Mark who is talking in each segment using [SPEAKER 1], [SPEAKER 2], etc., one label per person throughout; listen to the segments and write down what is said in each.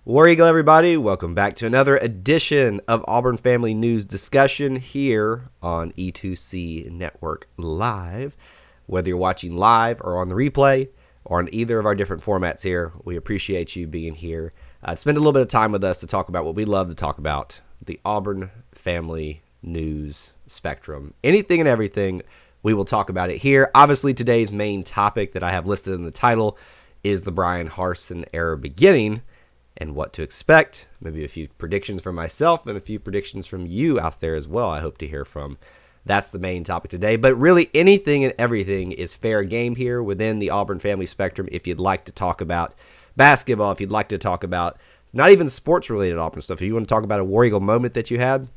[SPEAKER 1] War Eagle, everybody. Welcome back to another edition of Auburn Family News Discussion here on E2C Network Live. Whether you're watching live or on the replay or on either of our different formats here, we appreciate you being here. Spend a little bit of time with us to talk about what we love to talk about, the Auburn Family News spectrum. Anything and everything, we will talk about it here. Obviously, today's main topic that I have listed in the title is the Bryan Harsin era beginning and what to expect. Maybe a few predictions from myself and a few predictions from you out there as well, I hope to hear from. That's the main topic today. But really, anything and everything is fair game here within the Auburn Family spectrum. If you'd like to talk about basketball, if you'd like to talk about not even sports-related Auburn stuff, if you want to talk about a War Eagle moment that you had,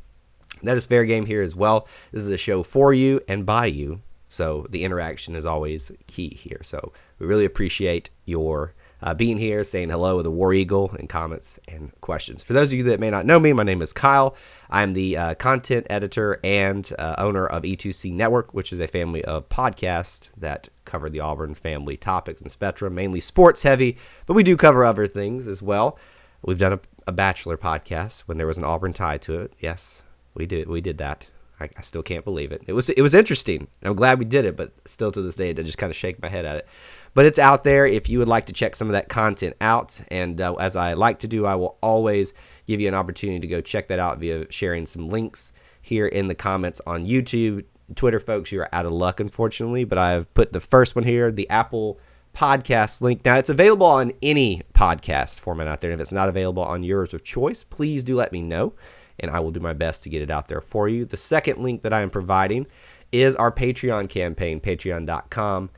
[SPEAKER 1] that is fair game here as well. This is a show for you and by you, so the interaction is always key here. So we really appreciate your being here, saying hello with the War Eagle, and comments and questions. For those of you that may not know me, my name is Kyle. I'm the content editor and owner of E2C Network, which is a family of podcasts that cover the Auburn family topics and spectrum, mainly sports heavy, but we do cover other things as well. We've done a Bachelor podcast when there was an Auburn tie to it. Yes, we did that. I still can't believe it. It was interesting. I'm glad we did it, but still to this day, I just kind of shake my head at it. But it's out there if you would like to check some of that content out. And as I like to do, I will always give you an opportunity to go check that out via sharing some links here in the comments on YouTube. Twitter, folks, you are out of luck, unfortunately. But I've put the first one here, the Apple Podcast link. Now, it's available on any podcast format out there. And if it's not available on yours of choice, please do let me know, and I will do my best to get it out there for you. The second link that I am providing is our Patreon campaign, patreon.com,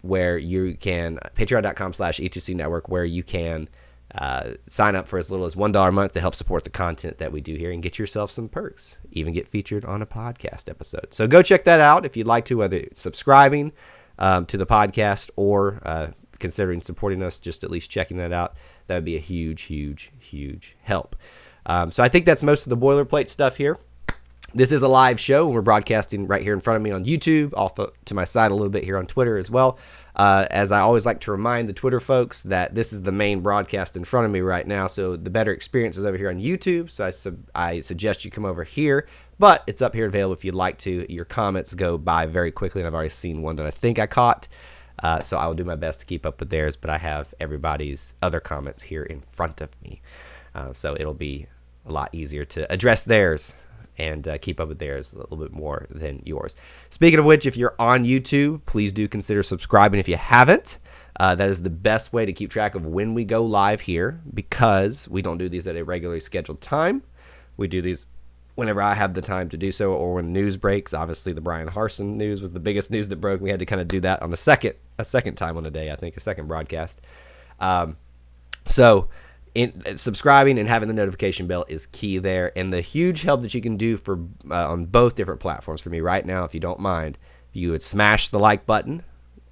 [SPEAKER 1] where you can, patreon.com/E2C Network, where you can sign up for as little as $1 a month to help support the content that we do here and get yourself some perks, even get featured on a podcast episode. So go check that out if you'd like to, whether it's subscribing to the podcast or considering supporting us, just at least checking that out. That would be a huge, huge, huge help. So I think that's most of the boilerplate stuff here. This is a live show. We're broadcasting right here in front of me on YouTube, off to my side a little bit here on Twitter as well. As I always like to remind the Twitter folks that this is the main broadcast in front of me right now, so the better experience is over here on YouTube, so I suggest you come over here, but it's up here available if you'd like to. Your comments go by very quickly, and I've already seen one that I think I caught, so I will do my best to keep up with theirs, but I have everybody's other comments here in front of me, so it'll be a lot easier to address theirs and keep up with theirs a little bit more than yours. Speaking of which, if you're on YouTube, please do consider subscribing if you haven't. That is the best way to keep track of when we go live here, because we don't do these at a regularly scheduled time. We do these whenever I have the time to do so, or when news breaks. Obviously, the Bryan Harsin news was the biggest news that broke. We had to kind of do that on a second time on a day, I think, a second broadcast. Subscribing and having the notification bell is key there, and the huge help that you can do for on both different platforms for me right now, if you don't mind, if you would smash the like button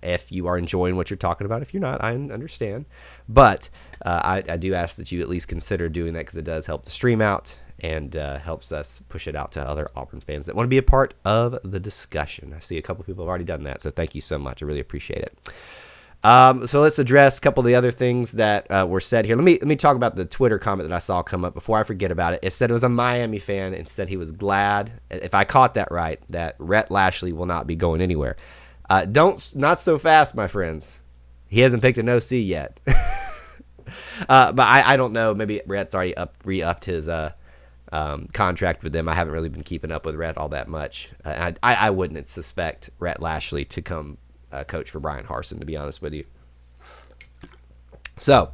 [SPEAKER 1] if you are enjoying what you're talking about. If you're not, I understand, but I do ask that you at least consider doing that, because it does help the stream out and helps us push it out to other Auburn fans that want to be a part of the discussion. I see a couple people have already done that, so thank you so much. I really appreciate it. So let's address a couple of the other things that were said here. Let me talk about the Twitter comment that I saw come up before I forget about it. It said it was a Miami fan and said he was glad, if I caught that right, that Rhett Lashley will not be going anywhere. Not so fast, my friends. He hasn't picked an OC yet. But I don't know. Maybe Rhett's already re-upped his contract with them. I haven't really been keeping up with Rhett all that much. I wouldn't suspect Rhett Lashley to come coach for Bryan Harsin, to be honest with you. So,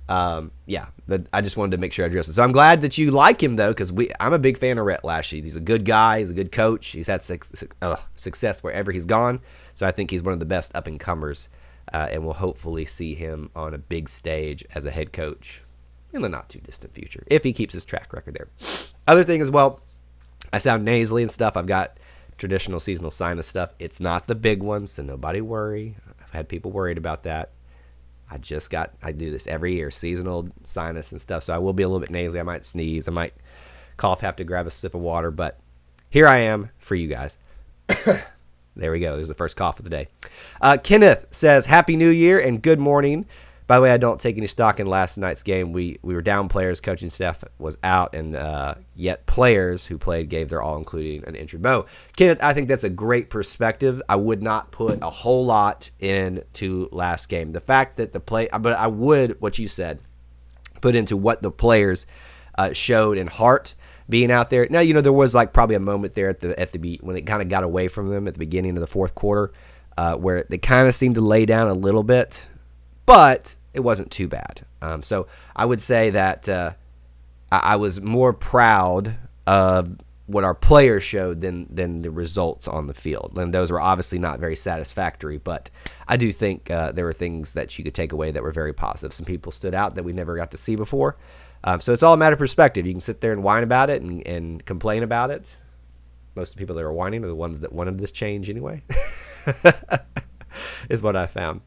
[SPEAKER 1] but I just wanted to make sure I addressed it. So I'm glad that you like him, though, because I'm a big fan of Rhett Lashley. He's a good guy. He's a good coach. He's had success wherever he's gone. So I think he's one of the best up-and-comers, and we'll hopefully see him on a big stage as a head coach in the not-too-distant future, if he keeps his track record there. Other thing as well, I sound nasally and stuff. I've got traditional seasonal sinus stuff. It's not the big one, so nobody worry. I've had people worried about that. I do this every year, seasonal sinus and stuff, so I will be a little bit nasally. I might sneeze. I might cough, have to grab a sip of water, but here I am for you guys. There we go. There's the first cough of the day. Kenneth says, Happy New Year and good morning. By the way, I don't take any stock in last night's game. We were down players. Coaching staff was out, and yet players who played gave their all, including an injured Mo. Kenneth, I think that's a great perspective. I would not put a whole lot into last game. The fact that but I would, what you said, put into what the players showed in heart being out there. Now, there was like probably a moment there at the when it kind of got away from them at the beginning of the fourth quarter where they kind of seemed to lay down a little bit, but it wasn't too bad. So I would say that I was more proud of what our players showed than the results on the field. And those were obviously not very satisfactory, but I do think there were things that you could take away that were very positive. Some people stood out that we never got to see before. So it's all a matter of perspective. You can sit there and whine about it and complain about it. Most of the people that are whining are the ones that wanted this change anyway, is what I found.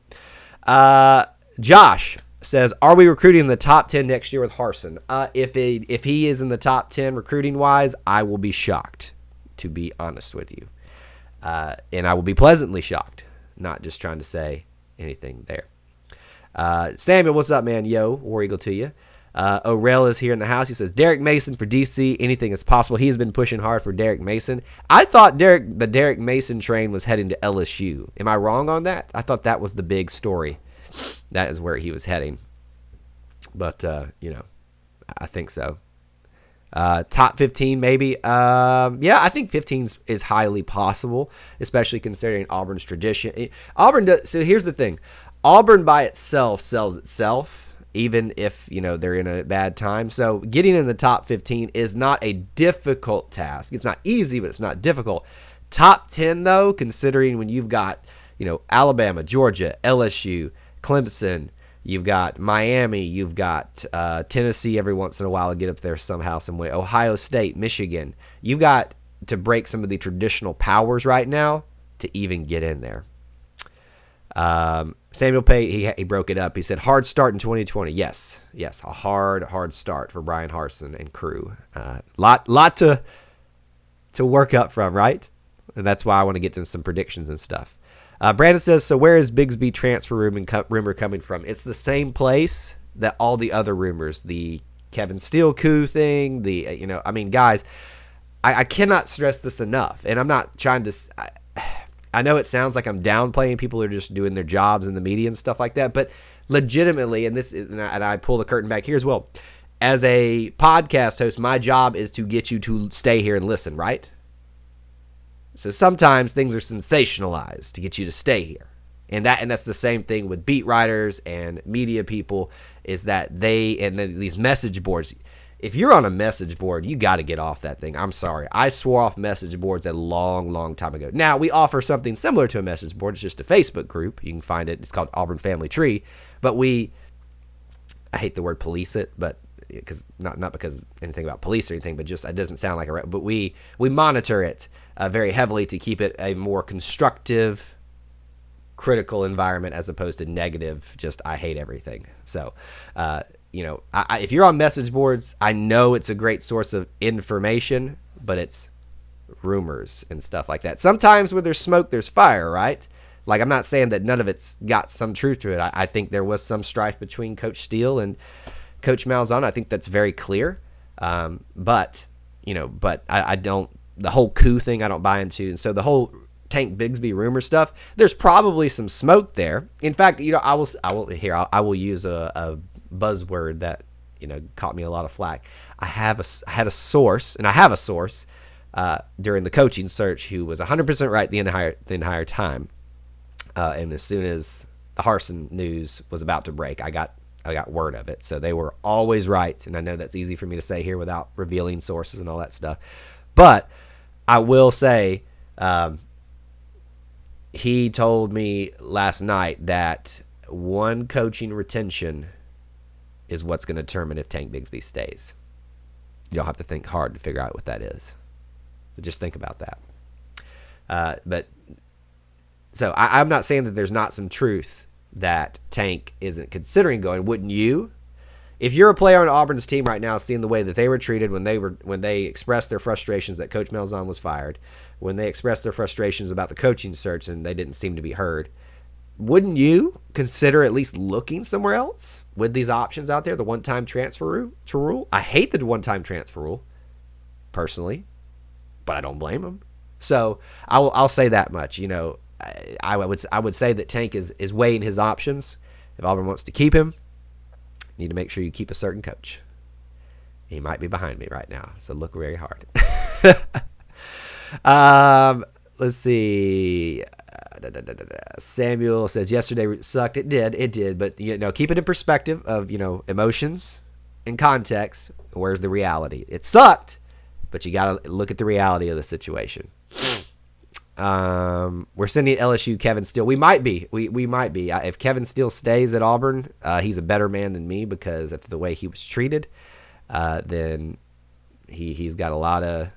[SPEAKER 1] Josh says, are we recruiting in the top 10 next year with Harsin? If he is in the top 10 recruiting-wise, I will be shocked, to be honest with you. And I will be pleasantly shocked, not just trying to say anything there. Samuel, what's up, man? Yo, War Eagle to you. O'Rell is here in the house. He says, Derek Mason for DC, anything is possible. He has been pushing hard for Derek Mason. I thought the Derek Mason train was heading to LSU. Am I wrong on that? I thought that was the big story. That is where he was heading. But, I think so. Top 15 maybe. Yeah, I think 15 is highly possible, especially considering Auburn's tradition. So here's the thing. Auburn by itself sells itself, even if, they're in a bad time. So getting in the top 15 is not a difficult task. It's not easy, but it's not difficult. Top 10, though, considering when you've got, Alabama, Georgia, LSU, Clemson, you've got Miami, you've got Tennessee every once in a while to get up there somehow, some way, Ohio State, Michigan. You've got to break some of the traditional powers right now to even get in there. Samuel Pay, he broke it up. He said, hard start in 2020. Yes, a hard start for Bryan Harsin and crew. Lot to work up from, right? And that's why I want to get to some predictions and stuff. Brandon says, so where is Bigsby transfer rumor coming from? It's the same place that all the other rumors, the Kevin Steele coup thing, guys, I cannot stress this enough. And I'm not trying to... I know it sounds like I'm downplaying people who are just doing their jobs in the media and stuff like that, but legitimately, and I pull the curtain back here as well, as a podcast host, my job is to get you to stay here and listen, right? So sometimes things are sensationalized to get you to stay here. And that's the same thing with beat writers and media people, is that these message boards. If you're on a message board, you got to get off that thing. I'm sorry. I swore off message boards a long, long time ago. Now, we offer something similar to a message board. It's just a Facebook group. You can find it. It's called Auburn Family Tree. But I hate the word police it, but because not because of anything about police or anything, but just it doesn't sound like it. But we monitor it very heavily to keep it a more constructive, critical environment as opposed to negative, just I hate everything. So, if you're on message boards, I know it's a great source of information, but it's rumors and stuff like that. Sometimes where there's smoke, there's fire, right? Like, I'm not saying that none of it's got some truth to it. I think there was some strife between Coach Steele and Coach Malzahn. I think that's very clear. But I don't, the whole coup thing I don't buy into. And so the whole Tank Bigsby rumor stuff, there's probably some smoke there. In fact, I will use a buzzword that caught me a lot of flack. I had a source during the coaching search who was 100% right the entire time. And as soon as the Harsin news was about to break, I got word of it. So they were always right, and I know that's easy for me to say here without revealing sources and all that stuff. But I will say, he told me last night that one coaching retention is what's going to determine if Tank Bigsby stays. You don't have to think hard to figure out what that is. So just think about that. So I'm not saying that there's not some truth that Tank isn't considering going. Wouldn't you? If you're a player on Auburn's team right now, seeing the way that they were treated when they expressed their frustrations that Coach Malzahn was fired, when they expressed their frustrations about the coaching search and they didn't seem to be heard, wouldn't you consider at least looking somewhere else with these options out there? The one-time transfer rule. I hate the one-time transfer rule, personally, but I don't blame him. So I'll say that much. I would say that Tank is weighing his options. If Auburn wants to keep him, you need to make sure you keep a certain coach. He might be behind me right now, so look very hard. Let's see. Samuel says yesterday sucked. It did. But keep it in perspective of emotions and context. Where's the reality? It sucked, but you got to look at the reality of the situation. We're sending LSU Kevin Steele. We might be. We might be. If Kevin Steele stays at Auburn, he's a better man than me because after the way he was treated, then he's got a lot of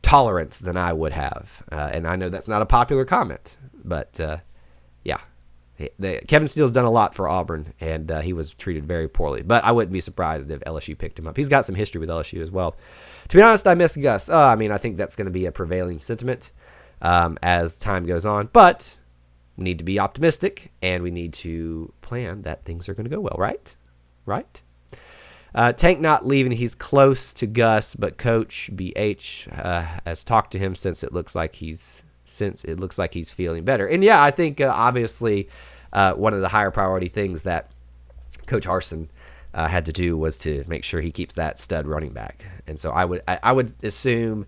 [SPEAKER 1] tolerance than I would have. And I know that's not a popular comment, but yeah. Kevin Steele's done a lot for Auburn, and he was treated very poorly. But I wouldn't be surprised if LSU picked him up. He's got some history with LSU as well. To be honest, I miss Gus. I think that's going to be a prevailing sentiment as time goes on. But we need to be optimistic, and we need to plan that things are going to go well, right? Right? Tank not leaving. He's close to Gus, but Coach BH has talked to him since it looks like he's feeling better. And yeah, I think obviously one of the higher priority things that Coach Harsin had to do was to make sure he keeps that stud running back. And so I would assume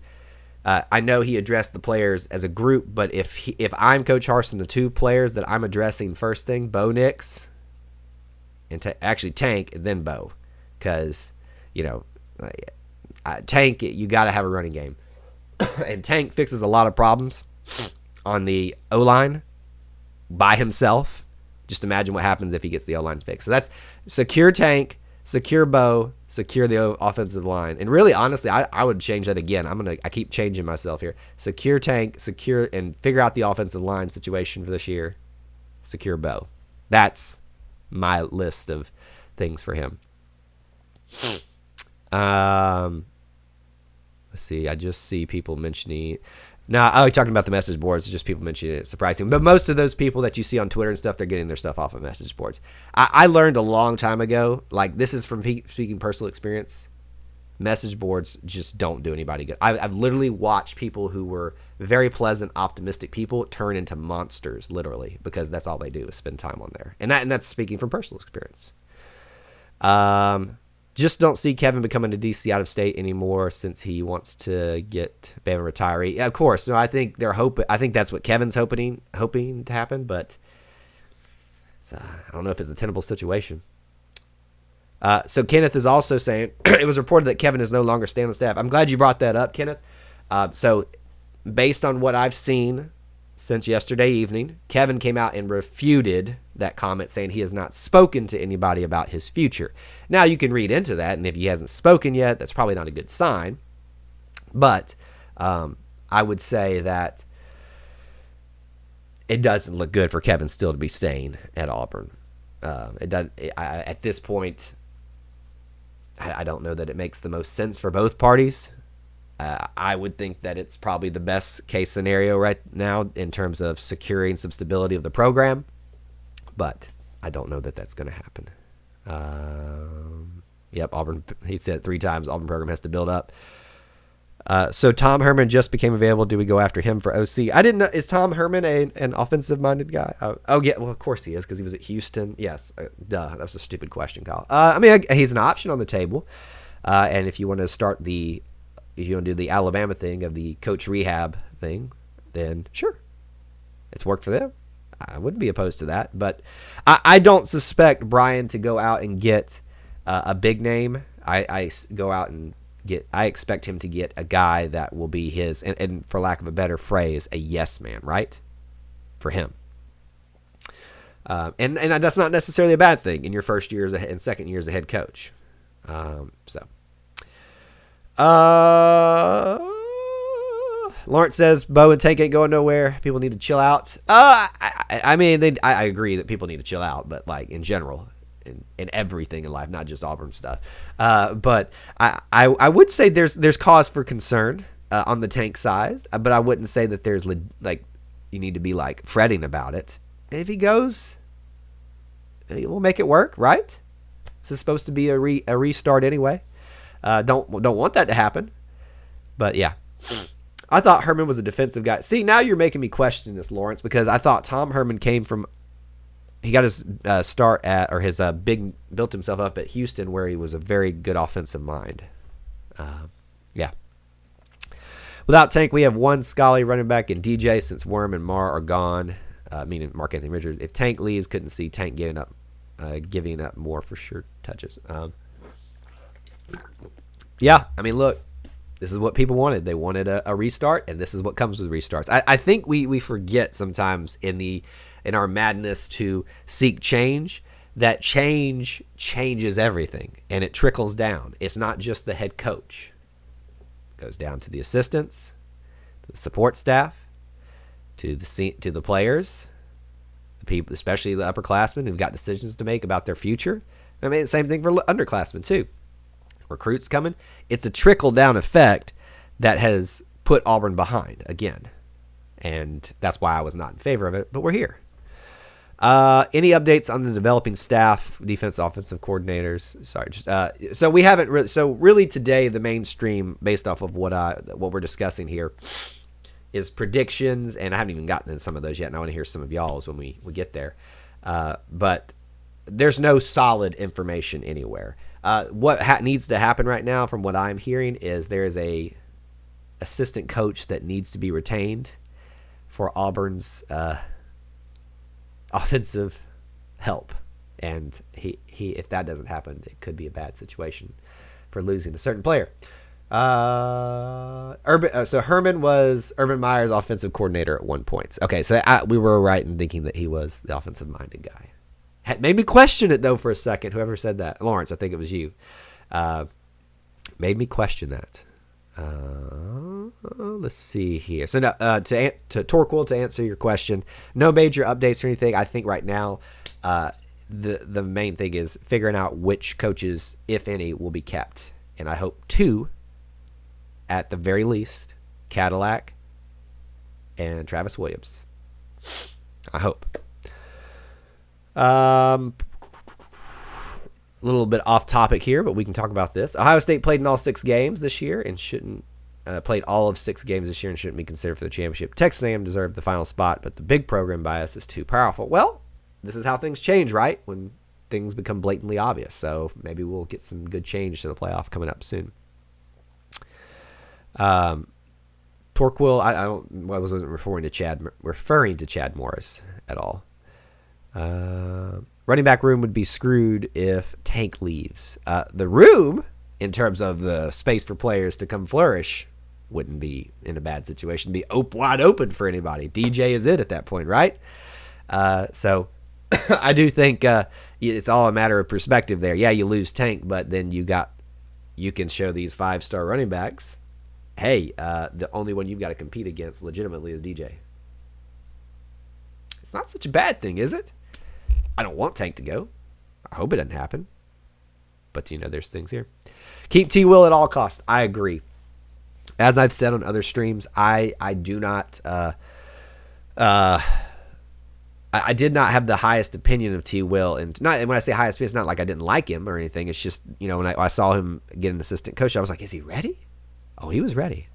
[SPEAKER 1] I know he addressed the players as a group, but if I'm Coach Harsin, the two players that I'm addressing first thing, Bo Nix and actually Tank, and then Bo, because Tank, you got to have a running game, and Tank fixes a lot of problems on the O-line by himself. Just imagine what happens if he gets the O-line fixed. So that's secure Tank, secure Bo, secure the offensive line. And really, honestly, I would change that again. I keep changing myself here. Secure Tank, secure, and figure out the offensive line situation for this year. Secure Bo. That's my list of things for him. Let's see. I just see people mentioning. No, I like talking about the message boards. It's just people mentioning it. It's surprising. But most of those people that you see on Twitter and stuff, they're getting their stuff off of message boards. I learned a long time ago, like this is from speaking personal experience, message boards just don't do anybody good. I've literally watched people who were very pleasant, optimistic people turn into monsters, literally, because that's all they do is spend time on there. And that's speaking from personal experience. Just don't see Kevin becoming a DC out of state anymore since he wants to get Bama retiree. Yeah, of course, no, I think they're hoping. I think that's what Kevin's hoping to happen, but I don't know if it's a tenable situation. So Kenneth is also saying it was reported that Kevin is no longer staying on staff. I'm glad you brought that up, Kenneth. So based on what I've seen since yesterday evening, Kevin came out and refuted that comment, saying he has not spoken to anybody about his future. Now, you can read into that, and if he hasn't spoken yet, that's probably not a good sign. But I would say that it doesn't look good for Kevin still to be staying at Auburn. It doesn't. At this point, I don't know that it makes the most sense for both parties. I would think that it's probably the best case scenario right now in terms of securing some stability of the program, but I don't know that that's going to happen. Yep, Auburn, he said it 3 times, Auburn program has to build up. So Tom Herman just became available. Do we go after him for OC? I didn't know. Is Tom Herman an offensive-minded guy? Oh, yeah, well, of course he is because he was at Houston. Yes, duh, that was a stupid question, Kyle. He's an option on the table, and if you want to if you want to do the Alabama thing of the coach rehab thing, then sure. It's worked for them. I wouldn't be opposed to that. But I don't suspect Bryan to go out and get a big name. I expect him to get a guy that will be his, and for lack of a better phrase, a yes man, right? For him. And that's not necessarily a bad thing in your first year and second year as a head coach. Lawrence says Bo and Tank ain't going nowhere. People need to chill out. I agree that people need to chill out, but like in general, in everything in life, not just Auburn stuff. But I would say there's cause for concern on the Tank side, but I wouldn't say that there's you need to be like fretting about it. If he goes, we'll make it work, right? This is supposed to be a restart anyway. Don't want that to happen. But yeah, I thought Herman was a defensive guy. See, now you're making me question this, Lawrence, because I thought Tom Herman he got his start at, or his built himself up at Houston, where he was a very good offensive mind. Yeah. Without Tank, we have one Scully running back and DJ since Worm and Mar are gone. Meaning Mark Anthony Richards. If Tank leaves, couldn't see Tank giving up more for sure touches. Yeah, I mean, look, this is what people wanted. They wanted a restart, and this is what comes with restarts. I think we forget sometimes in our madness to seek change, that change changes everything, and it trickles down. It's not just the head coach. It goes down to the assistants, to the support staff, to the players, the people, especially the upperclassmen who've got decisions to make about their future. I mean, same thing for underclassmen too. Recruits coming. It's a trickle-down effect that has put Auburn behind again, and that's why I was not in favor of it. But we're here. Any updates on the developing staff, defense, offensive coordinators? Sorry, so we haven't really. So really today, the mainstream, based off of what we're discussing here, is predictions, and I haven't even gotten into some of those yet, and I want to hear some of y'all's when we get there. But there's no solid information anywhere. What needs to happen right now, from what I'm hearing, is there is a assistant coach that needs to be retained for Auburn's offensive help, and he if that doesn't happen, it could be a bad situation for losing a certain player. So Herman was Urban Meyer's offensive coordinator at one point. Okay, so we were right in thinking that he was the offensive-minded guy. It made me question it, though, for a second. Whoever said that. Lawrence, I think it was you. Made me question that. Let's see here. So to Torquil, to answer your question, no major updates or anything. I think right now the main thing is figuring out which coaches, if any, will be kept. And I hope 2, at the very least, Cadillac and Travis Williams. I hope. A little bit off topic here, but we can talk about this. Ohio State played in all 6 games this year and shouldn't played all of 6 games this year and shouldn't be considered for the championship. Texas A&M deserved the final spot, but the big program bias is too powerful. Well, this is how things change, right? When things become blatantly obvious. So maybe we'll get some good change to the playoff coming up soon. Torquil, I wasn't referring to Chad Morris at all. Running back room would be screwed if Tank leaves. The room, in terms of the space for players to come flourish, wouldn't be in a bad situation. Be wide open for anybody. DJ is it at that point, right? So I do think it's all a matter of perspective there. Yeah, you lose Tank, but then you can show these 5-star running backs, hey, the only one you've got to compete against legitimately is DJ. It's not such a bad thing, is it? I don't want Tank to go. I hope it doesn't happen. But, there's things here. Keep T. Will at all costs. I agree. As I've said on other streams, I do not I did not have the highest opinion of T. Will. And when I say highest opinion, it's not like I didn't like him or anything. It's just, when I saw him get an assistant coach, I was like, is he ready? Oh, he was ready.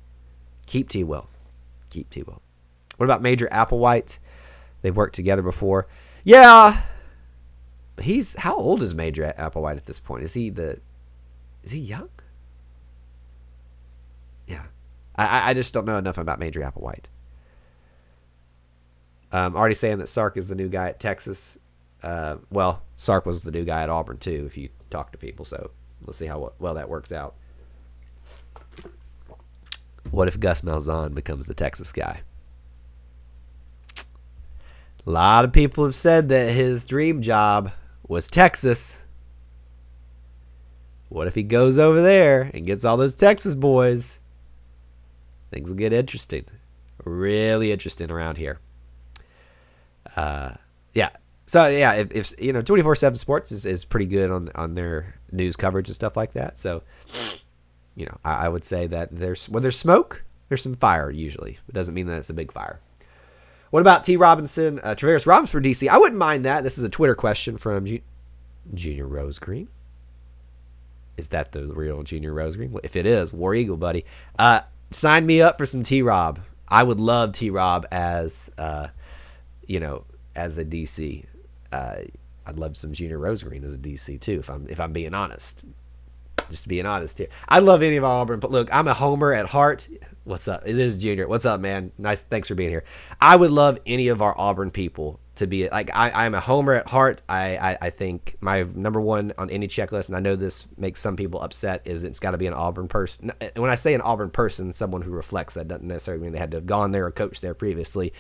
[SPEAKER 1] Keep T. Will. Keep T. Will. What about Major Applewhite? They've worked together before. Yeah. How old is Major Applewhite at this point? Is he young? Yeah. I just don't know enough about Major Applewhite. Already saying that Sark is the new guy at Texas. Well, Sark was the new guy at Auburn too, if you talk to people. So let's see how well that works out. What if Gus Malzahn becomes the Texas guy? A lot of people have said that his dream job was Texas. What if he goes over there and gets all those Texas boys? Things will get interesting. Really interesting around here. Yeah. So, yeah, if 24/7 Sports is pretty good on their news coverage and stuff like that. So, I would say that when there's smoke, there's some fire usually. It doesn't mean that it's a big fire. What about T. Robinson, Travaris Robinson for DC? I wouldn't mind that. This is a Twitter question from Junior Rosegreen. Is that the real Junior Rosegreen? Well, if it is, War Eagle, buddy. Sign me up for some T-Rob. I would love T-Rob as, as a DC. I'd love some Junior Rosegreen as a DC too, if I'm being honest. Just being honest here. I love any of Auburn, but look, I'm a homer at heart. What's up? It is Junior. What's up, man? Nice. Thanks for being here. I would love any of our Auburn people to be like, I'm a homer at heart. I think my number one on any checklist, and I know this makes some people upset, is it's got to be an Auburn person. When I say an Auburn person, someone who reflects that doesn't necessarily mean they had to have gone there or coached there previously,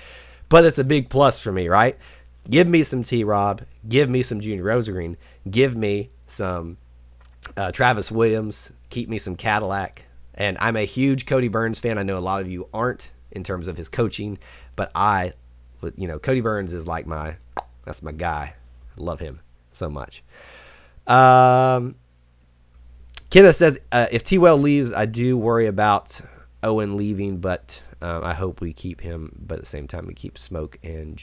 [SPEAKER 1] but it's a big plus for me, right? Give me some T-Rob. Give me some Junior Rosegreen. Give me some Travis Williams. Keep me some Cadillac. And I'm a huge Cody Burns fan. I know a lot of you aren't in terms of his coaching, but Cody Burns is like that's my guy. I love him so much. Kenneth says, if T-Well leaves, I do worry about Owen leaving, but I hope we keep him. But at the same time, we keep Smoke and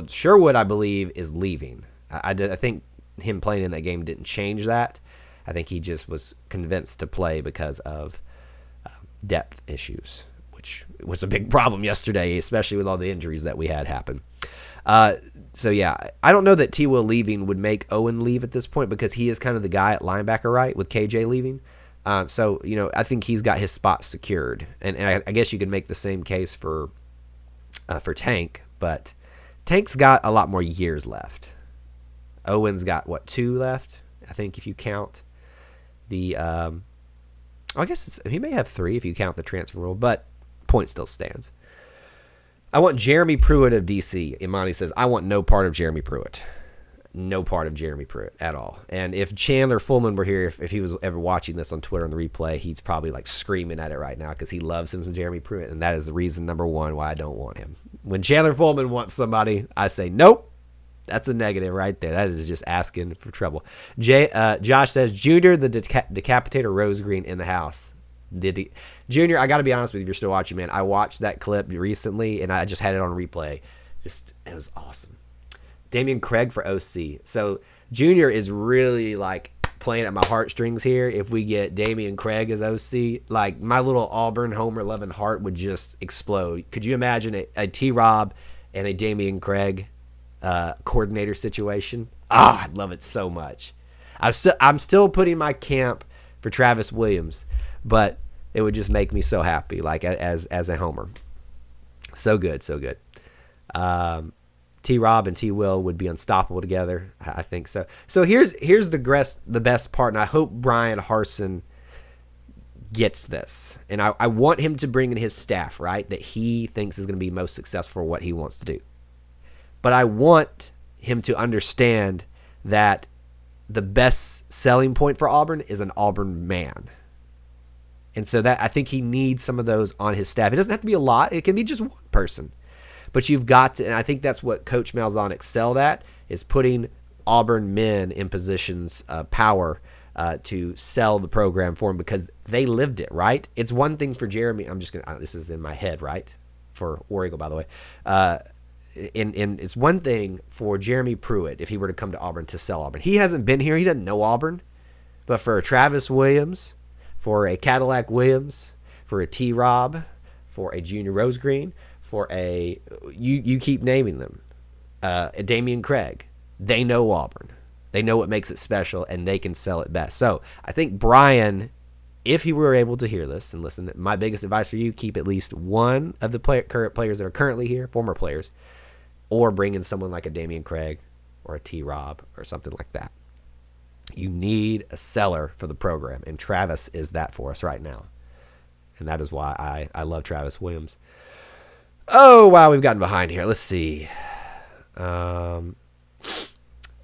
[SPEAKER 1] Sherwood, I believe, is leaving. I think him playing in that game didn't change that. I think he just was convinced to play because of depth issues, which was a big problem yesterday, especially with all the injuries that we had happen. So, yeah, I don't know that T-Will leaving would make Owen leave at this point because he is kind of the guy at linebacker, right, with KJ leaving. So, I think he's got his spot secured. And I guess you could make the same case for Tank, but Tank's got a lot more years left. Owen's got, 2 left, I think, if you count the I guess he may have 3 if you count the transfer rule, but point still stands. I want Jeremy Pruitt of DC. Imani says, I want no part of Jeremy Pruitt. No part of Jeremy Pruitt at all. And if Chandler Fullman were here, if he was ever watching this on Twitter on the replay, he's probably like screaming at it right now because he loves him some Jeremy Pruitt, and that is the reason number one why I don't want him. When Chandler Fullman wants somebody, I say, nope. That's a negative right there. That is just asking for trouble. Josh says, Junior, the decapitator Rosegreen in the house. Junior, I got to be honest with you if you're still watching, man. I watched that clip recently, and I just had it on replay. It was awesome. Damian Craig for OC. So Junior is really, playing at my heartstrings here. If we get Damian Craig as OC, my little Auburn homer loving heart would just explode. Could you imagine a T-Rob and a Damian Craig coordinator situation? I'd love it so much. I'm still putting my camp for Travis Williams, but it would just make me so happy, as a homer. So good. T-Rob and T-Will would be unstoppable together. I think so. So here's the best part, and I hope Bryan Harsin gets this. And I want him to bring in his staff, right, that he thinks is going to be most successful for what he wants to do. But I want him to understand that the best selling point for Auburn is an Auburn man. And so that I think he needs some of those on his staff. It doesn't have to be a lot. It can be just one person. But you've got to, and I think that's what Coach Malzahn excelled at, is putting Auburn men in positions of power to sell the program for him because they lived it, right? It's one thing for Jeremy. This is in my head, right? For War Eagle, by the way. And it's one thing for Jeremy Pruitt, if he were to come to Auburn, to sell Auburn. He hasn't been here. He doesn't know Auburn. But for a Travis Williams, for a Cadillac Williams, for a T-Rob, for a Junior Rosegreen, for you keep naming them, a Damian Craig, they know Auburn. They know what makes it special, and they can sell it best. So I think Bryan, if he were able to hear this and listen, my biggest advice for you, keep at least one of the current players that are currently here, former players, or bring in someone like a Damian Craig or a T-Rob or something like that. You need a seller for the program, and Travis is that for us right now. And that is why I love Travis Williams. Oh, wow, we've gotten behind here. Let's see. So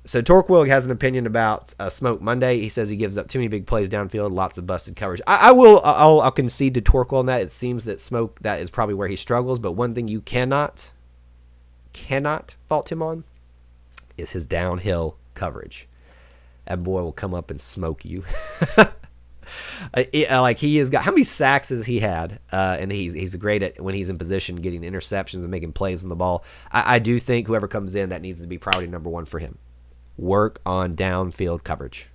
[SPEAKER 1] Torquillig has an opinion about Smoke Monday. He says he gives up too many big plays downfield, lots of busted coverage. I'll concede to Torquil on that. It seems that Smoke, that is probably where he struggles. But one thing you cannot fault him on is his downhill coverage. That boy will come up and smoke you. Like he has got, how many sacks has he had? And he's great at when he's in position, getting interceptions and making plays on the ball. I do think whoever comes in, that needs to be priority number one for him. Work on downfield coverage,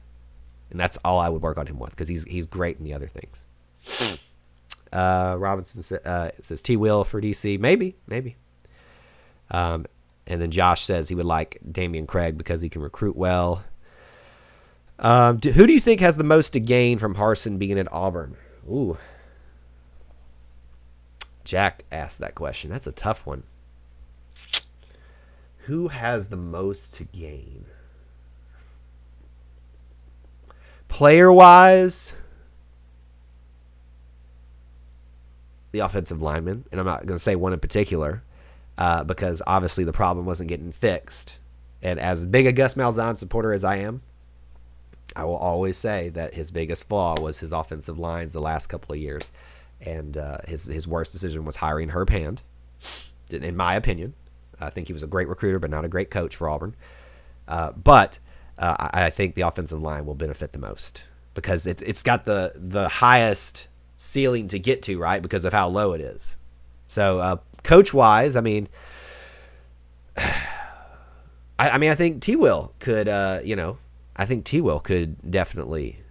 [SPEAKER 1] and that's all I would work on him with, because he's great in the other things. Robinson says T. Will for DC, maybe. And then Josh says he would like Damian Craig because he can recruit well. Who do you think has the most to gain from Harsin being at Auburn? Ooh. Jack asked that question. That's a tough one. Who has the most to gain? Player-wise, the offensive lineman. And I'm not going to say one in particular because obviously the problem wasn't getting fixed. And as big a Gus Malzahn supporter as I am, I will always say that his biggest flaw was his offensive lines the last couple of years. And his worst decision was hiring Herb Hand, in my opinion. I think he was a great recruiter, but not a great coach for Auburn. But I think the offensive line will benefit the most because it's got the highest ceiling to get to, right, because of how low it is. So coach-wise, I think T. Will could, I think T. Will could definitely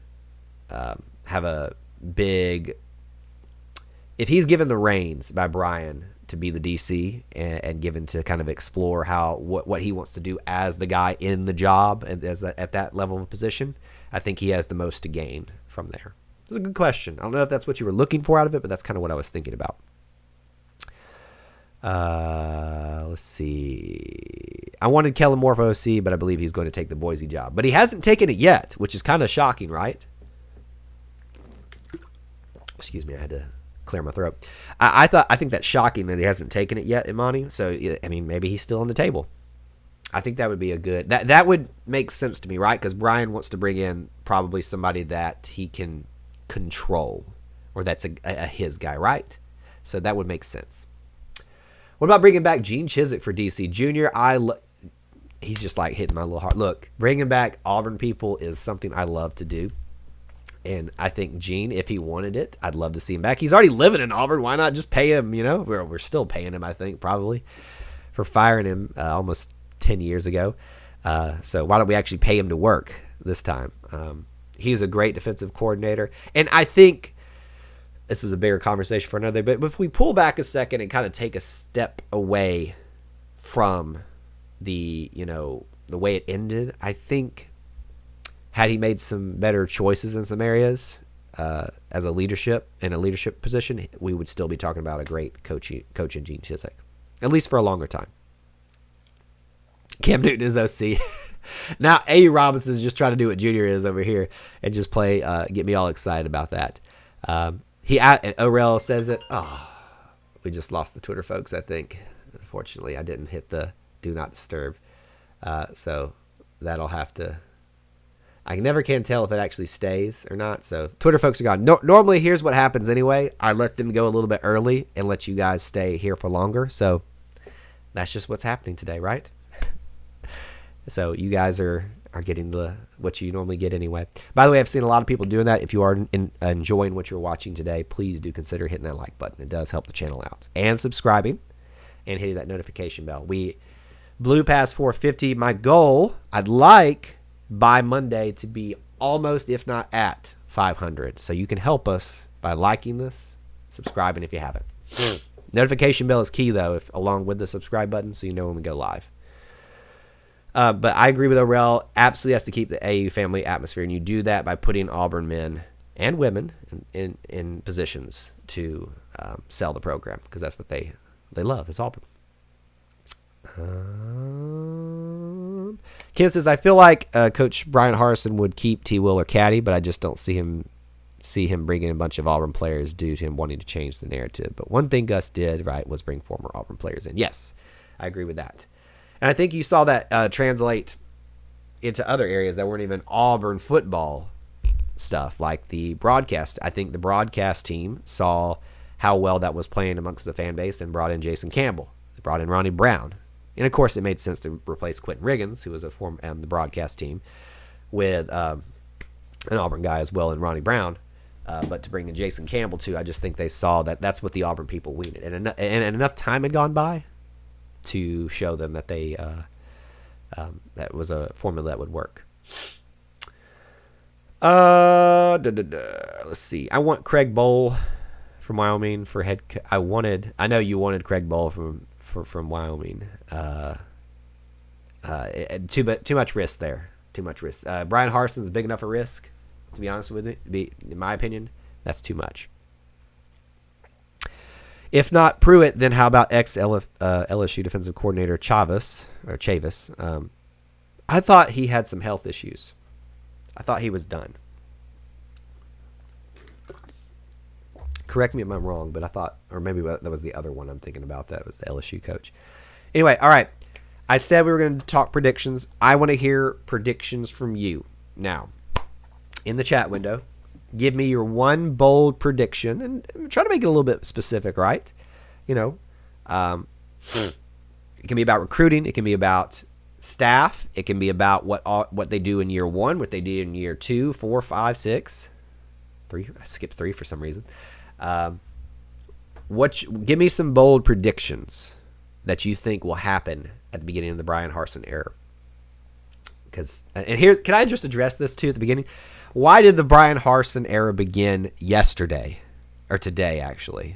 [SPEAKER 1] have a big, if he's given the reins by Bryan to be the DC and given to kind of explore what he wants to do as the guy in the job and at that level of position, I think he has the most to gain from there. It's a good question. I don't know if that's what you were looking for out of it, but that's kind of what I was thinking about. Let's see. I wanted Kellen Moore for OC, but I believe he's going to take the Boise job. But he hasn't taken it yet, which is kind of shocking, right? Excuse me, I had to clear my throat. I think that's shocking that he hasn't taken it yet, Imani. So, maybe he's still on the table. I think that would be a good... That would make sense to me, right? Because Bryan wants to bring in probably somebody that he can control, or that's a his guy, right? So that would make sense. What about bringing back Gene Chizik for DC Jr.? He's just like hitting my little heart. Look, bringing back Auburn people is something I love to do. And I think Gene, if he wanted it, I'd love to see him back. He's already living in Auburn. Why not just pay him, We're still paying him, I think, probably, for firing him almost 10 years ago. So why don't we actually pay him to work this time? He's a great defensive coordinator. And I think this is a bigger conversation for another day, but if we pull back a second and kind of take a step away from the way it ended, I think had he made some better choices in some areas as a leadership position, we would still be talking about a great coach in Gene Chizik, at least for a longer time. Cam Newton is OC. Now A. Robinson is just trying to do what Junior is over here and just play, get me all excited about that. Orel says it. Oh, we just lost the Twitter folks, I think. Unfortunately, I didn't hit the do not disturb. So that'll have to... I never can tell if it actually stays or not. So Twitter folks are gone. Normally, here's what happens anyway. I let them go a little bit early and let you guys stay here for longer. So that's just what's happening today, right? So you guys are getting what you normally get anyway. By the way, I've seen a lot of people doing that. If you are enjoying what you're watching today, please do consider hitting that like button. It does help the channel out. And subscribing and hitting that notification bell. We blew past 450. My goal, I'd like by Monday to be almost, if not at 500. So you can help us by liking this, subscribing if you haven't. Notification bell is key, though, along with the subscribe button, so you know when we go live. But I agree with Orel. Absolutely has to keep the AU family atmosphere, and you do that by putting Auburn men and women in positions to sell the program, because that's what they love, is Auburn. Ken says, I feel like Coach Bryan Harsin would keep T. Will or Caddy, but I just don't see him bringing a bunch of Auburn players due to him wanting to change the narrative. But one thing Gus did, right, was bring former Auburn players in. Yes, I agree with that. And I think you saw that translate into other areas that weren't even Auburn football stuff, like the broadcast. I think the broadcast team saw how well that was playing amongst the fan base and brought in Jason Campbell. They brought in Ronnie Brown. And, of course, it made sense to replace Quentin Riggins, who was on the broadcast team, with an Auburn guy as well, and Ronnie Brown. But to bring in Jason Campbell too, I just think they saw that that's what the Auburn people needed, and enough time had gone by to show them that they that was a formula that would work. Let's see. I want Craig Bowl from Wyoming for head. I know you wanted Craig Bowl from Wyoming. Too much risk there. Too much risk. Bryan Harsin's big enough a risk. To be honest with you, in my opinion, that's too much. If not Pruitt, then how about ex-LSU defensive coordinator Chavis? I thought he had some health issues. I thought he was done. Correct me if I'm wrong, but I thought, or maybe that was the other one I'm thinking about. That was the LSU coach. Anyway, all right. I said we were going to talk predictions. I want to hear predictions from you. Now, in the chat window, give me your one bold prediction and try to make it a little bit specific, right? You know, it can be about recruiting. It can be about staff. It can be about what they do in year 1, what they do in year 2, 4, 5, 6, 3. I skipped 3 for some reason. Give me some bold predictions that you think will happen at the beginning of the Bryan Harsin era. Can I just address this too at the beginning? Why did the Bryan Harsin era begin yesterday, or today actually?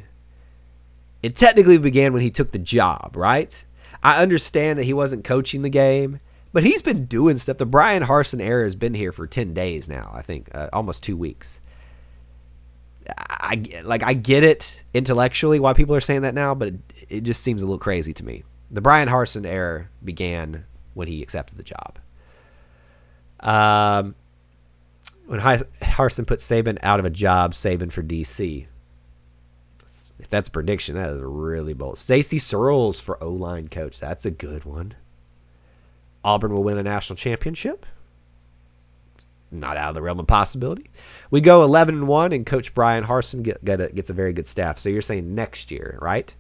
[SPEAKER 1] It technically began when he took the job, right? I understand that he wasn't coaching the game, but he's been doing stuff. The Bryan Harsin era has been here for 10 days now, I think, almost 2 weeks. I get it intellectually why people are saying that now, but it just seems a little crazy to me. The Bryan Harsin era began when he accepted the job. When Harsin put Saban out of a job, Saban for DC. If that's a prediction, that is really bold. Stacey Searles for O-line coach. That's a good one. Auburn will win a national championship. Not out of the realm of possibility. We go 11-1, and Coach Bryan Harsin gets a very good staff. So you're saying next year, right?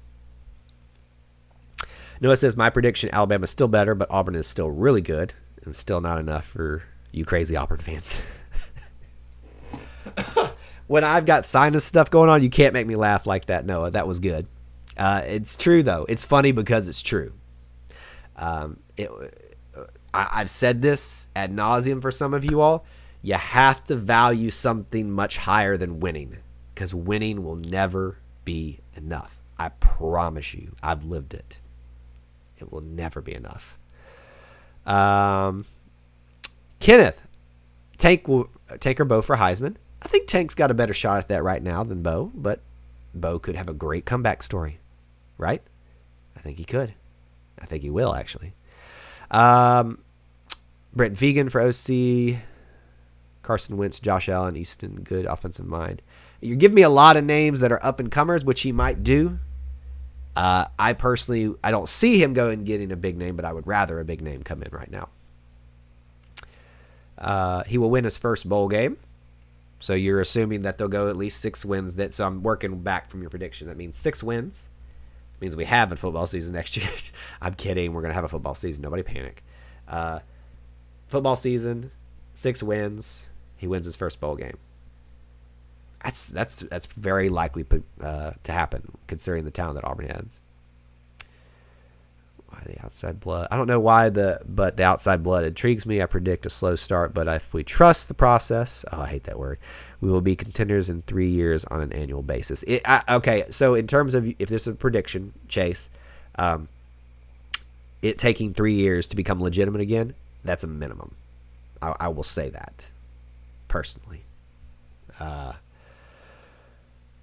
[SPEAKER 1] Noah says, my prediction, Alabama's still better, but Auburn is still really good and still not enough for you crazy Auburn fans. When I've got sinus stuff going on, you can't make me laugh like that, Noah. That was good. It's true, though. It's funny because it's true. I've said this ad nauseum for some of you all. You have to value something much higher than winning, because winning will never be enough. I promise you. I've lived it. It will never be enough. Kenneth, Tank or Bo for Heisman. I think Tank's got a better shot at that right now than Bo, but Bo could have a great comeback story, right? I think he could. I think he will, actually. Brent Vegan for OC. Carson Wentz, Josh Allen, Easton, good offensive mind. You're giving me a lot of names that are up-and-comers, which he might do. I personally, I don't see him going and getting a big name, but I would rather a big name come in right now. He will win his first bowl game. So you're assuming that they'll go at least 6 wins. So I'm working back from your prediction. That means 6 wins. It means we have a football season next year. I'm kidding. We're going to have a football season. Nobody panic. Football season, 6 wins. He wins his first bowl game. That's very likely to happen, considering the talent that Auburn has. Why the outside blood? I don't know why but the outside blood intrigues me. I predict a slow start, but if we trust the process, I hate that word, we will be contenders in 3 years on an annual basis. Okay, so in terms of if this is a prediction, Chase, it taking 3 years to become legitimate again, that's a minimum. I will say that personally.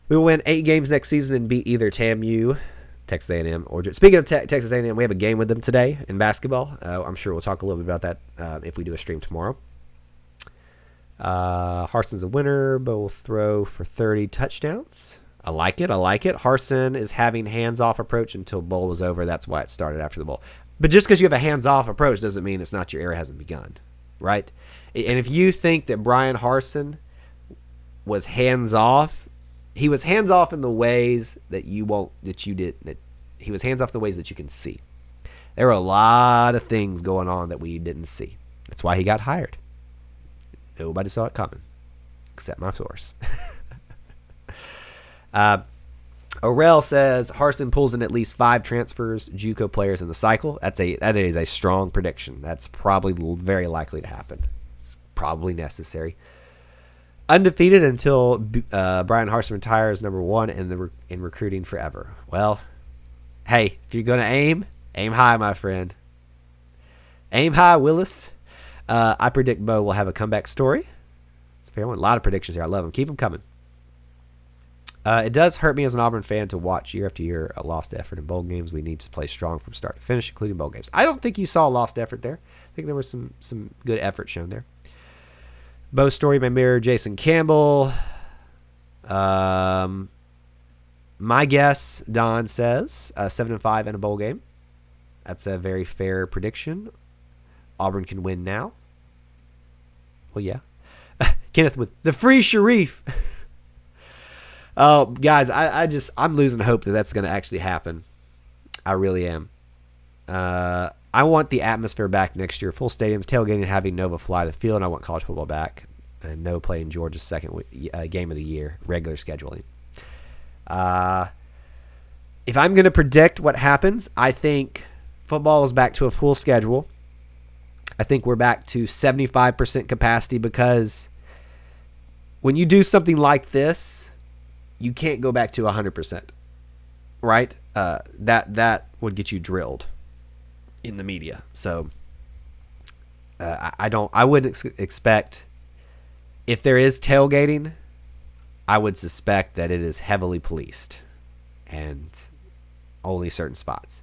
[SPEAKER 1] We will win 8 games next season and beat either TAMU, Texas A&M, or speaking of Texas A&M, we have a game with them today in basketball. I'm sure we'll talk a little bit about that if we do a stream tomorrow. Harsin's a winner, but will throw for 30 touchdowns. I like it. Harsin is having hands-off approach until bowl was over. That's why it started after the bowl. But just because you have a hands-off approach doesn't mean it's not your era hasn't begun, right? And if you think that Bryan Harsin was hands-off, he was hands-off in the ways that he was hands-off in the ways that you can see. There were a lot of things going on that we didn't see. That's why he got hired. Nobody saw it coming, except my source. Orel says Harsin pulls in at least 5 transfers, JUCO players in the cycle. That is a strong prediction. That's probably very likely to happen. It's probably necessary. Undefeated until Bryan Harsin retires, number 1 in recruiting forever. Well, hey, if you're going to aim high, my friend. Aim high, Willis. I predict Bo will have a comeback story. It's a fair one. A lot of predictions here. I love them. Keep them coming. It does hurt me as an Auburn fan to watch year after year a lost effort in bowl games. We need to play strong from start to finish, including bowl games. I don't think you saw a lost effort there. I think there was some good effort shown there. Bo's story may mirror Jason Campbell. My guess, Don says, 7-5 in a bowl game. That's a very fair prediction. Auburn can win now. Well, yeah. Kenneth with the free Sharif. Oh, guys, I'm losing hope that that's going to actually happen. I really am. I want the atmosphere back next year. Full stadiums, tailgating, having Nova fly the field. And I want college football back. And no play in Georgia's second game of the year, regular scheduling. If I'm going to predict what happens, I think football is back to a full schedule. I think we're back to 75% capacity because when you do something like this, you can't go back to 100%, right? That would get you drilled in the media. So I wouldn't expect, if there is tailgating, I would suspect that it is heavily policed and only certain spots,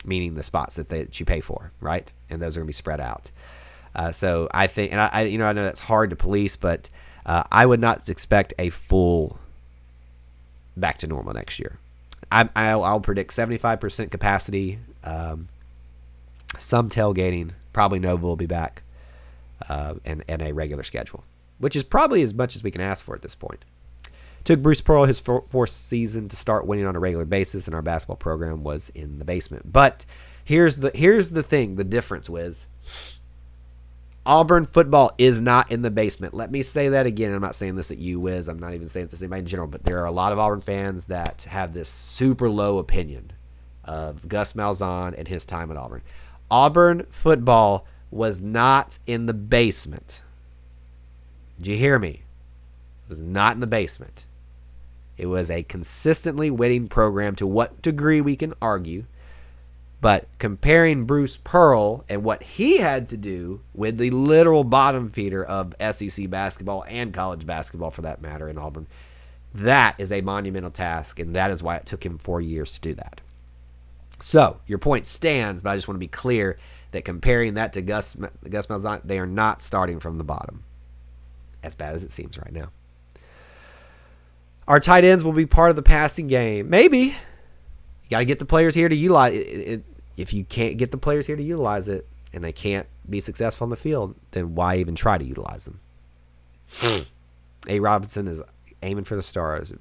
[SPEAKER 1] meaning the spots that you pay for, right? And those are going to be spread out. So I think, and I know that's hard to police, but I would not expect a full back to normal next year. I'll predict 75% capacity, some tailgating, probably Nova will be back, and a regular schedule, which is probably as much as we can ask for at this point. Took Bruce Pearl his fourth season to start winning on a regular basis, and our basketball program was in the basement. But here's the thing, the difference, Wiz. Auburn football is not in the basement. Let me say that again. I'm not saying this at you, Wiz. I'm not even saying this to anybody in general, but there are a lot of Auburn fans that have this super low opinion of Gus Malzahn and his time at Auburn. Auburn football was not in the basement. Did you hear me? It was not in the basement. It was a consistently winning program, to what degree we can argue. But comparing Bruce Pearl and what he had to do with the literal bottom feeder of SEC basketball and college basketball, for that matter, in Auburn, that is a monumental task, and that is why it took him 4 years to do that. So your point stands, but I just want to be clear that comparing that to Gus Malzahn, they are not starting from the bottom, as bad as it seems right now. Our tight ends will be part of the passing game. Maybe. You got to get the players here to utilize it. If you can't get the players here to utilize it and they can't be successful on the field, then why even try to utilize them? A. Robinson is aiming for the stars.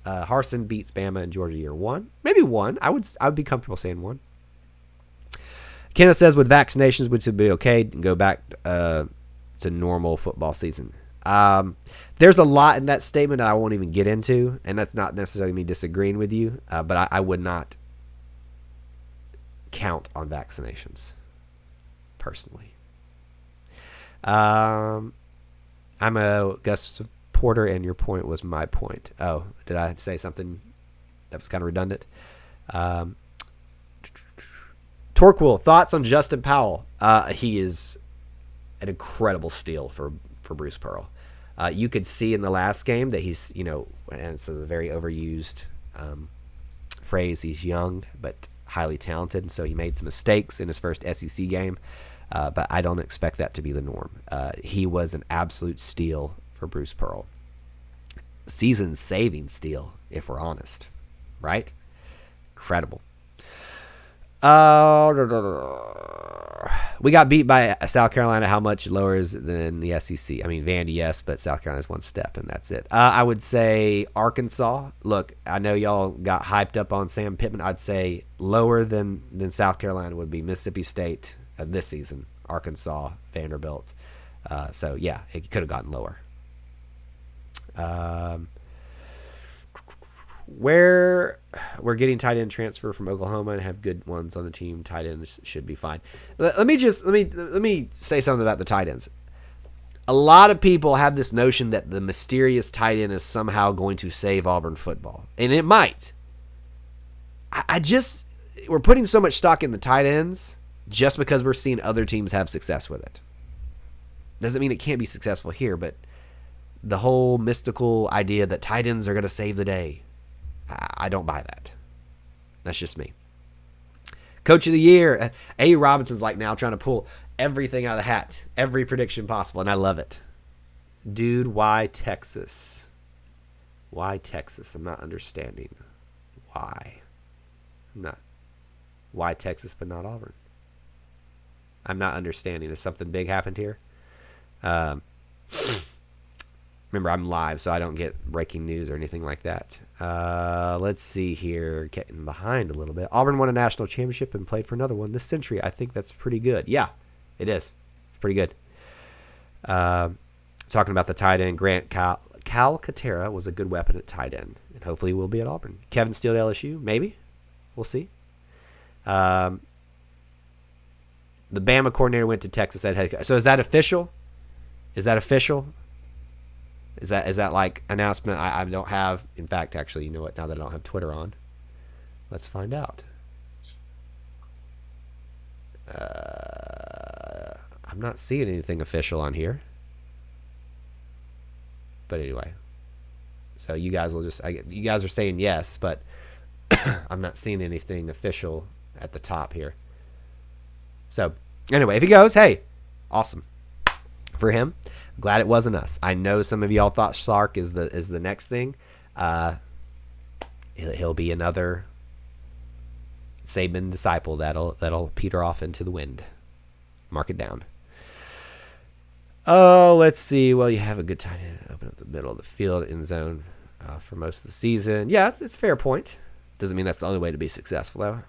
[SPEAKER 1] Harsin beats Bama in Georgia year 1. Maybe 1. I would be comfortable saying 1. Kenneth says with vaccinations, which would be okay, and go back to normal football season. There's a lot in that statement that I won't even get into, and that's not necessarily me disagreeing with you, but I would not count on vaccinations personally. I'm a Gus supporter, and your point was my point. Oh, did I say something that was kind of redundant? Torquil, thoughts on Justin Powell? He is an incredible steal for Bruce Pearl. You could see in the last game that he's, and it's a very overused phrase, he's young but highly talented, and so he made some mistakes in his first SEC game, but I don't expect that to be the norm. He was an absolute steal for Bruce Pearl. Season-saving steal, if we're honest, right? Incredible. We got beat by South Carolina. How much lower is it than the SEC? I mean, Vandy, yes, but South Carolina's one step, and that's it. I would say Arkansas. Look, I know y'all got hyped up on Sam Pittman. I'd say lower than South Carolina would be Mississippi State this season, Arkansas, Vanderbilt. So, yeah, it could have gotten lower. where we're getting tight end transfer from Oklahoma and have good ones on the team. Tight ends should be fine. Let me say something about the tight ends. A lot of people have this notion that the mysterious tight end is somehow going to save Auburn football, and it might. We're putting so much stock in the tight ends just because we're seeing other teams have success with it. Doesn't mean it can't be successful here, but the whole mystical idea that tight ends are going to save the day, I don't buy that. That's just me. Coach of the year, A. Robinson's like now trying to pull everything out of the hat, every prediction possible, and I love it. Dude, why Texas? Why Texas? I'm not understanding. Why? Why Texas but not Auburn? I'm not understanding. Has something big happened here? Remember, I'm live, so I don't get breaking news or anything like that. Let's see here. Getting behind a little bit. Auburn won a national championship and played for another one this century. I think that's pretty good. Yeah, it is. It's pretty good. Talking about the tight end, Grant Calcaterra was a good weapon at tight end, and hopefully will be at Auburn. Kevin Steele at LSU, maybe. We'll see. The Bama coordinator went to Texas at head coach. So is that official? Is that official? Is that like announcement? I don't have. In fact, actually, you know what? Now that I don't have Twitter on, let's find out. I'm not seeing anything official on here. But anyway, so you guys will you guys are saying yes, but I'm not seeing anything official at the top here. So anyway, if he goes, hey, awesome for him. Glad it wasn't us. I know some of y'all thought Sark is the next thing. He'll be another Saban disciple that'll peter off into the wind. Mark it down. Oh, let's see. Well, you have a good time to open up the middle of the field in zone for most of the season. Yeah, it's a fair point. Doesn't mean that's the only way to be successful, though.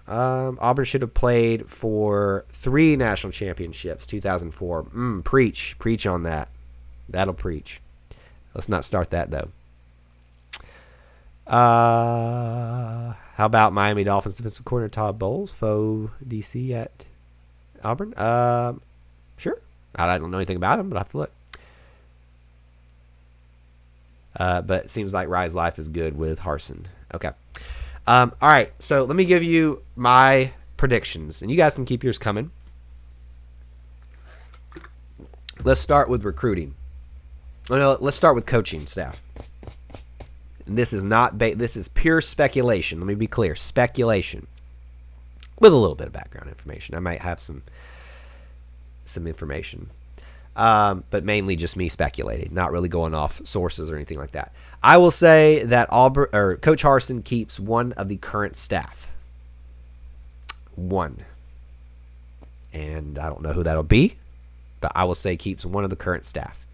[SPEAKER 1] Auburn should have played for 3 national championships, 2004. Preach on that. That'll preach. Let's not start that, though. How about Miami Dolphins defensive coordinator Todd Bowles, faux DC at Auburn? Sure. I don't know anything about him, but I have to look. But it seems like Rise Life is good with Harsin. Okay. All right. So let me give you my predictions, and you guys can keep yours coming. Let's start with recruiting. Let's start with coaching staff. And this is this is pure speculation. Let me be clear. Speculation. With a little bit of background information. I might have some information. But mainly just me speculating, not really going off sources or anything like that. I will say that Coach Harsin keeps one of the current staff. One. And I don't know who that'll be, but I will say keeps one of the current staff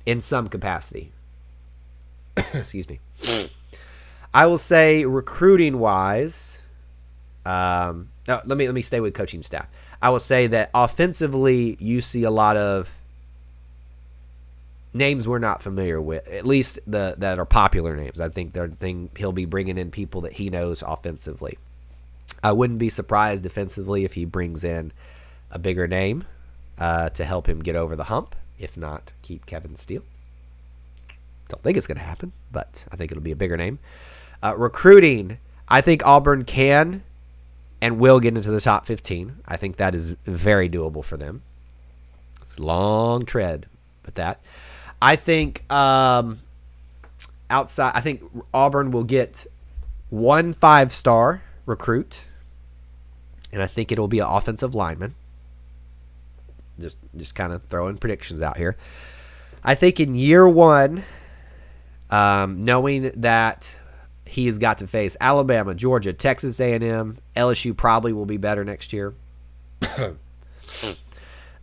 [SPEAKER 1] in some capacity. Excuse me. I will say recruiting wise, let me stay with coaching staff. I will say that offensively you see a lot of names we're not familiar with, at least that are popular names. I think he'll be bringing in people that he knows offensively. I wouldn't be surprised defensively if he brings in a bigger name to help him get over the hump. If not, keep Kevin Steele. Don't think it's going to happen, but I think it'll be a bigger name. Recruiting, I think Auburn can and will get into the top 15. I think that is very doable for them. It's a long tread, but that. I think outside, I think Auburn will get 1 5-star recruit, and I think it'll be an offensive lineman. Just kind of throwing predictions out here. I think in year 1, knowing that he has got to face Alabama, Georgia, Texas A&M, LSU probably will be better next year. Some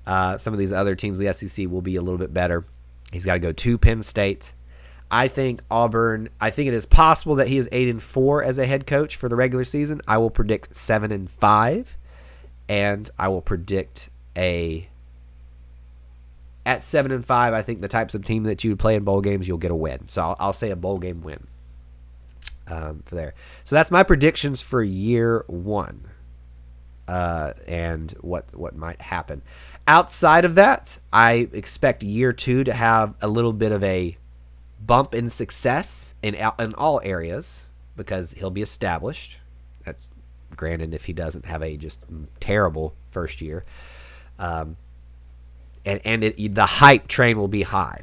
[SPEAKER 1] of these other teams, the SEC, will be a little bit better. He's got to go to Penn State. I think Auburn, I think it is possible that he is 8-4 as a head coach for the regular season. I will predict 7-5, and I will predict at 7-5, I think the types of team that you would play in bowl games, you'll get a win. So I'll say a bowl game win. for there. So that's my predictions for year one, and what might happen. Outside of that, I expect year two to have a little bit of a bump in success in all areas because he'll be established. That's granted if he doesn't have a just terrible first year. And the hype train will be high.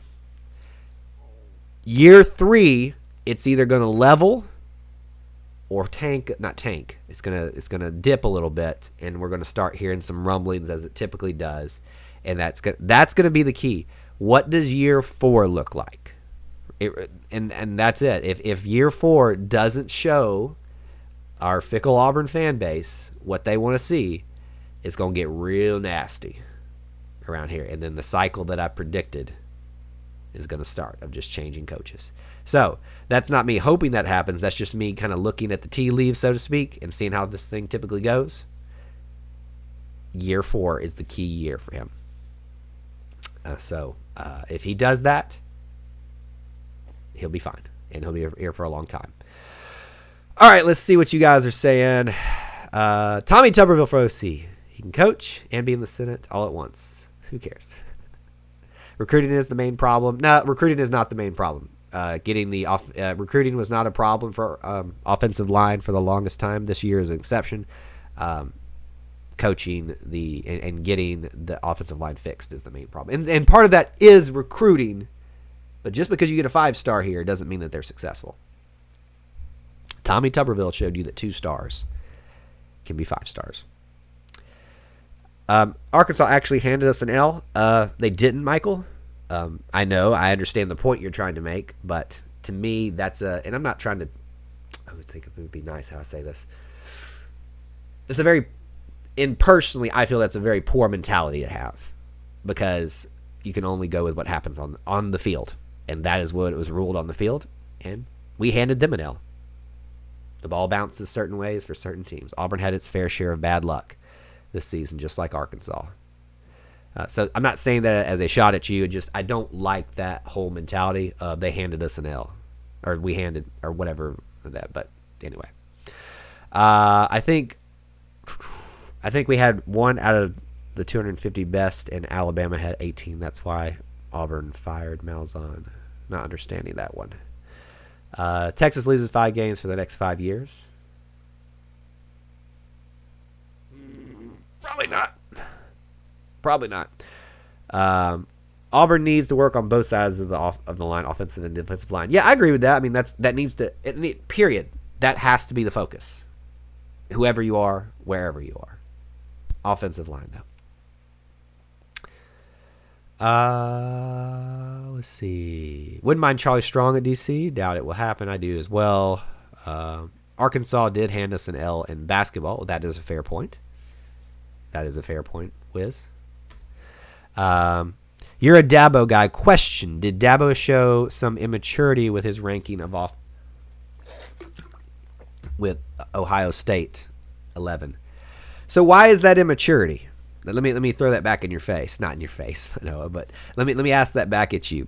[SPEAKER 1] Year three, it's either going to level or not tank. It's gonna dip a little bit, and we're going to start hearing some rumblings as it typically does, and that's going to be the key. What does year four look like? And that's it. If year four doesn't show our fickle Auburn fan base what they want to see, it's going to get real nasty around here. And then the cycle that I predicted is going to start of just changing coaches. So that's not me hoping that happens. That's just me kind of looking at the tea leaves, so to speak, and seeing how this thing typically goes. Year four is the key year for him. So if he does that, he'll be fine, and he'll be here for a long time. All right, let's see what you guys are saying. Tommy Tuberville for OC. He can coach and be in the Senate all at once. Who cares? Recruiting is the main problem. No, recruiting is not the main problem. Recruiting was not a problem for offensive line for the longest time. This year is an exception. Coaching and getting the offensive line fixed is the main problem. And part of that is recruiting. But just because you get a 5-star here doesn't mean that they're successful. Tommy Tuberville showed you that 2 stars can be 5 stars. Arkansas actually handed us an L. They didn't, Michael. I know. I understand the point you're trying to make. But to me, that's and I'm not trying to. I would think it would be nice how I say this. It's a very. And personally, I feel that's a very poor mentality to have. Because you can only go with what happens on the field. And that is what it was ruled on the field. And we handed them an L. The ball bounces certain ways for certain teams. Auburn had its fair share of bad luck this season, just like Arkansas. So I'm not saying that as a shot at you. I don't like that whole mentality of they handed us an L. Or we handed, or whatever that. But anyway. I think we had 1 out of the 250 best, and Alabama had 18. That's why Auburn fired Malzahn. Not understanding that one. Texas loses 5 games for the next 5 years. Probably not. Auburn needs to work on both sides of the line, offensive and defensive line. Yeah, I agree with that. I mean, that needs to. Period. That has to be the focus. Whoever you are, wherever you are. Offensive line, though. Let's see. Wouldn't mind Charlie Strong at DC. Doubt it will happen. I do as well. Arkansas did hand us an L in basketball. Well, that is a fair point. Wiz. You're a Dabo guy. Question: did Dabo show some immaturity with his ranking of with Ohio State 11? So why is that immaturity? Let me throw that back in your face. Not in your face, Noah, but let me ask that back at you.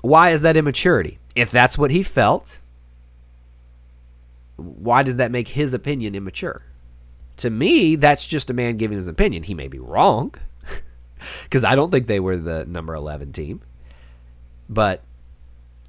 [SPEAKER 1] Why is that immaturity? If that's what he felt, why does that make his opinion immature? To me, that's just a man giving his opinion. He may be wrong, because I don't think they were the number 11 team. But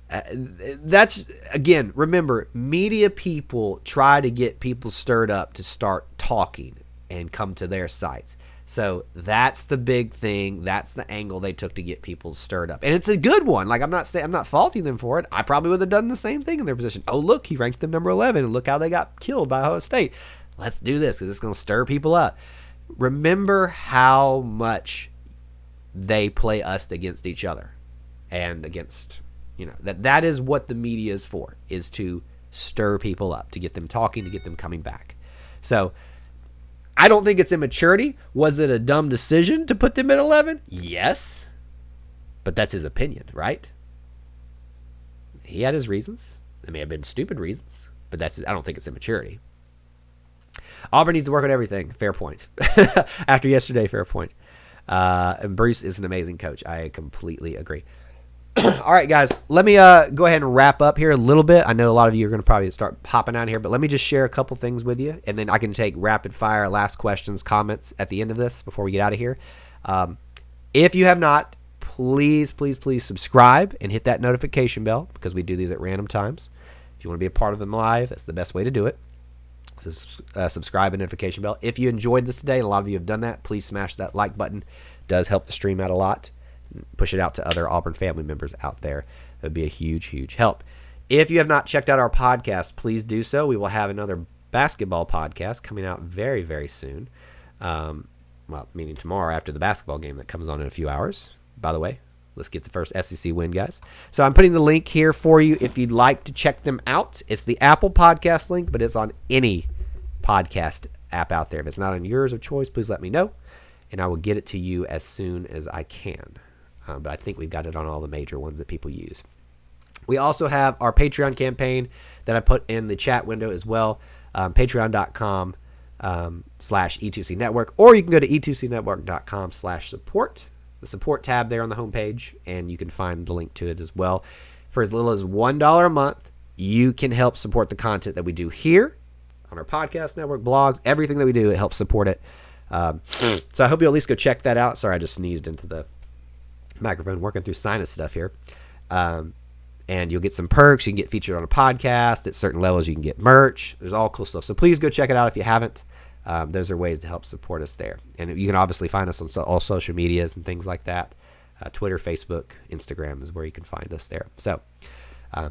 [SPEAKER 1] that's, again, remember, media people try to get people stirred up to start talking and come to their sites. So that's the big thing. That's the angle they took to get people stirred up. And it's a good one. Like, I'm not faulting them for it. I probably would have done the same thing in their position. Oh, look, he ranked them number 11, and look how they got killed by Ohio State. Let's do this because it's going to stir people up. Remember how much they play us against each other and against, that is what the media is for, is to stir people up, to get them talking, to get them coming back. So I don't think it's immaturity. Was it a dumb decision to put them at 11? Yes. But that's his opinion, right? He had his reasons. They may have been stupid reasons, but I don't think it's immaturity. Auburn needs to work on everything. Fair point. After yesterday, fair point. And Bruce is an amazing coach. I completely agree. All right, guys, let me go ahead and wrap up here a little bit. I know a lot of you are going to probably start hopping out here, but let me just share a couple things with you, and then I can take rapid fire last questions, comments at the end of this before we get out of here. If you have not, please subscribe and hit that notification bell because we do these at random times. If you want to be a part of them live, that's the best way to do it. So subscribe and notification bell. If you enjoyed this today, and a lot of you have done that, please smash that like button. It does help the stream out a lot. Push it out to other Auburn family members out there. That would be a huge help. If you have not checked out our podcast, please do so. We will have another basketball podcast coming out very soon. Meaning tomorrow after the basketball game that comes on in a few hours. By the way, let's get the first SEC win, guys. So I'm putting the link here for you if you'd like to check them out. It's the Apple Podcast link, but it's on any podcast app out there. If it's not on yours of choice, please let me know, and I will get it to you as soon as I can. But I think we've got it on all the major ones that people use. We also have our Patreon campaign that I put in the chat window as well. Patreon.com /E2C Network, or you can go to e2cnetwork.com/support. The support tab there on the homepage, and you can find the link to it as well. For as little as $1 a month, you can help support the content that we do here on our podcast network, blogs, everything that we do. It helps support it. So I hope you'll at least go check that out. Sorry, I just sneezed into the microphone, working through sinus stuff here. And you'll get some perks. You can get featured on a podcast. At certain levels, you can get merch. There's all cool stuff. So please go check it out if you haven't. Those are ways to help support us there. And you can obviously find us on all social medias and things like that. Twitter, Facebook, Instagram is where you can find us there. So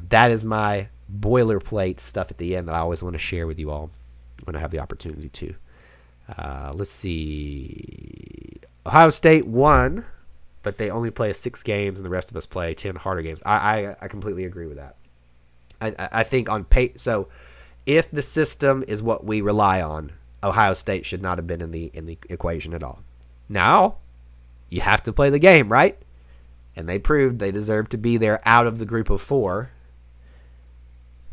[SPEAKER 1] that is my boilerplate stuff at the end that I always want to share with you all when I have the opportunity to. Let's see. Ohio State won, but they only play 6 games, and the rest of us play 10 harder games. I completely agree with that. I think so if the system is what we rely on, Ohio State should not have been in the equation at all. Now, you have to play the game, right? And they proved they deserve to be there out of the group of 4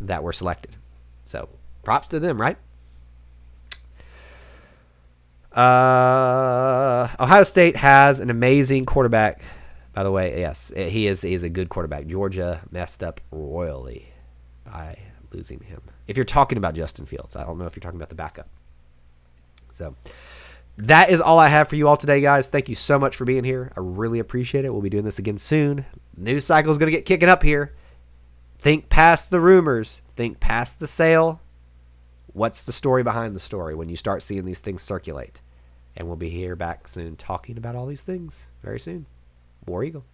[SPEAKER 1] that were selected. So, props to them, right? Ohio State has an amazing quarterback. By the way, yes, he is a good quarterback. Georgia messed up royally by losing him. If you're talking about Justin Fields, I don't know if you're talking about the backup. So that is all I have for you all today, guys. Thank you so much for being here. I really appreciate it. We'll be doing this again soon. News cycle is going to get kicking up here. Think past the rumors. Think past the sale. What's the story behind the story when you start seeing these things circulate? And we'll be here back soon talking about all these things very soon. War Eagle.